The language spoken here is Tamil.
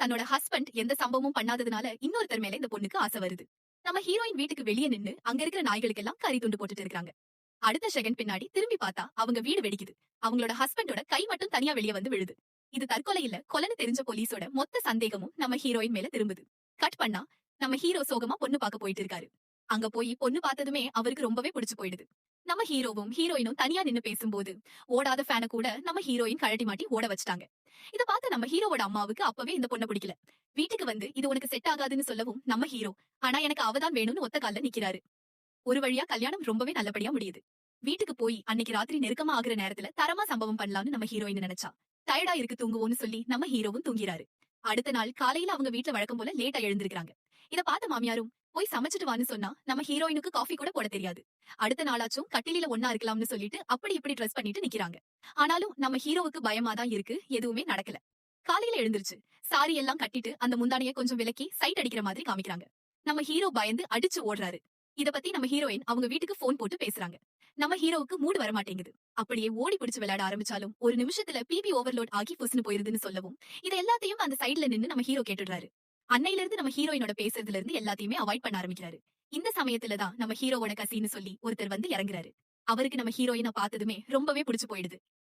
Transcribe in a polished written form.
தன்னோட ஹஸ்பண்ட் எந்த சம்பவமும் பண்ணாததுனால இன்னொருத்தர் மேல இந்த பொண்ணுக்கு ஆசை வருது. நம்ம ஹீரோயின் வீட்டுக்கு வெளியே நின்னு அங்க இருக்கிற நாய்களுக்கு எல்லாம் கறி துண்டு போட்டுட்டு இருக்காங்க. அடுத்த செகண்ட் பின்னாடி திரும்பி பார்த்தா அவங்க வீடு வெடிக்குது. அவங்களோட ஹஸ்பண்டோட கை மட்டும் தனியா வெளியே வந்து விழுது. இது தற்கொலை இல்ல, கொலைன்னு தெரிஞ்ச போலீஸோட மொத்த சந்தேகமும் நம்ம ஹீரோயின் மேல திரும்புது. கட் பண்ணா நம்ம ஹீரோ சோகமா பொண்ணு பார்க்க போயிட்டு இருக்காரு. அங்க போய் பொண்ணு பார்த்ததுமே அவருக்கு ரொம்பவே பிடிச்சு போயிடுது. நம்ம ஹீரோவும் ஹீரோயினும் தனியா நின்னு பேசும்போது ஓடாத ஃபேனை கூட நம்ம ஹீரோயின் கழட்டி மாட்டி ஓட வச்சுட்டாங்க. இத பார்த்து நம்ம ஹீரோவோட அம்மாவுக்கு அப்பவே இந்த பொண்ண பிடிக்கல. வீட்டுக்கு வந்து இது உனக்கு செட் ஆகாதுன்னு சொல்லவும் நம்ம ஹீரோ ஆனா எனக்கு அவதான் வேணும்னு ஒத்த கால்ல நிக்கிறாரு. ஒரு வழியா கல்யாணம் ரொம்பவே நல்லபடியா முடியுது. வீட்டுக்கு போய் அன்னைக்கு ராத்திரி நெருக்கமா ஆகுற நேரத்துல தரமா சம்பவம் பண்ணலாம்னு நம்ம ஹீரோயின் நினைச்சா. டயர்டா இருக்கு தூங்குவோம்னு சொல்லி நம்ம ஹீரோவும் தூங்கிறாரு. அடுத்த நாள் காலையில அவங்க வீட்ல வழக்கம் போல லேட்டா எழுந்திருக்காங்க. இத பார்த்த மாமியாரும் போய் சமைச்சிட்டு வான்னு சொன்னா நம்ம ஹீரோயினுக்கு காஃபி கூட போட தெரியாது. அடுத்த நாளாச்சும் கட்டிலில ஒன்னா இருக்கலாம்னு சொல்லிட்டு அப்படி இப்படி ட்ரெஸ் பண்ணிட்டு நிக்கிறாங்க. ஆனாலும் நம்ம ஹீரோவுக்கு பயமா தான் இருக்கு, எதுவுமே நடக்கல. காலையில எழுந்திருச்சு சாரி எல்லாம் கட்டிட்டு அந்த முந்தானைய கொஞ்சம் விலக்கி சைட் அடிக்கிற மாதிரி காமிக்கிறாங்க. நம்ம ஹீரோ பயந்து அடிச்சு ஓடுறாரு. இத பத்தி நம்ம ஹீரோயின் அவங்க வீட்டுக்கு போன் போட்டு பேசுறாங்க. நம்ம ஹீரோவுக்கு மூடு வர மாட்டேங்குது. அப்படியே ஓடி பிடிச்சு விளையாட ஆரம்பிச்சாலும் ஒரு நிமிஷத்துல பிபி ஓவர்லோட் ஆகி புசுன்னு போயிருதுன்னு சொல்லவும் இத எல்லாத்தையும் அந்த சைடுல நின்னு நம்ம ஹீரோ கேட்டுடுறாரு. அன்னையில இருந்து நம்ம ஹீரோயினோட பேசுறதுல இருந்து எல்லாத்தையுமே அவாய்ட் பண்ண ஆரம்பிக்கிறாரு. இந்த சமயத்துல தான் நம்ம ஹீரோவோட கசின்னு சொல்லி ஒருத்தர் வந்து இறங்குறாரு. அவருக்கு நம்ம ஹீரோயினை பார்த்ததுமே ரொம்பவே பிடிச்சு போயிடுது.